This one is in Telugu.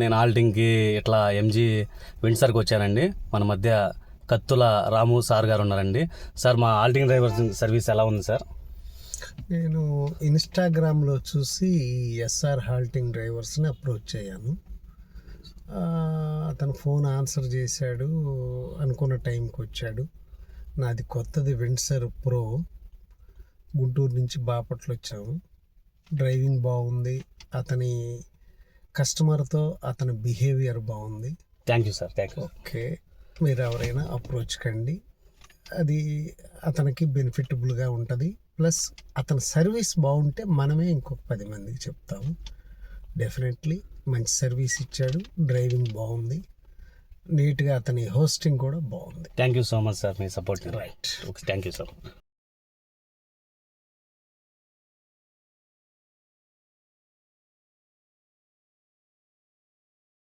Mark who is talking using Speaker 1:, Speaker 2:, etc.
Speaker 1: నేను ఆల్టింగ్కి ఇట్లా ఎంజీ విండ్సర్కి వచ్చానండి. మన మధ్య కత్తుల రాము సార్ గారు ఉన్నారండి. సార్, మా ఆల్టింగ్ డ్రైవర్ సర్వీస్ ఎలా ఉంది సార్?
Speaker 2: నేను ఇన్స్టాగ్రామ్లో చూసి ఎస్ఆర్ హాల్టింగ్ డ్రైవర్స్ని అప్రోచ్ అయ్యాను. అతను ఫోన్ ఆన్సర్ చేశాడు, అనుకున్న టైంకి వచ్చాడు. నాది కొత్తది విండ్సర్ ప్రో. గుంటూరు నుంచి బాపట్ల వచ్చాము. డ్రైవింగ్ బాగుంది, అతని కస్టమర్తో అతని బిహేవియర్ బాగుంది.
Speaker 1: Thank you sir, thank you.
Speaker 2: Okay, మీరు ఎవరైనా అప్రోచ్ కండి, అది అతనికి బెనిఫిటబుల్గా ఉంటుంది. ప్లస్ అతని సర్వీస్ బాగుంటే మనమే ఇంకొక 10 మందికి చెప్తాము. డెఫినెట్లీ మంచి సర్వీస్ ఇచ్చాడు, డ్రైవింగ్ బాగుంది, నీట్గా అతని హోస్టింగ్ కూడా బాగుంది.
Speaker 1: Thank you so much sir, me support.
Speaker 2: Right,
Speaker 1: okay, thank you sir.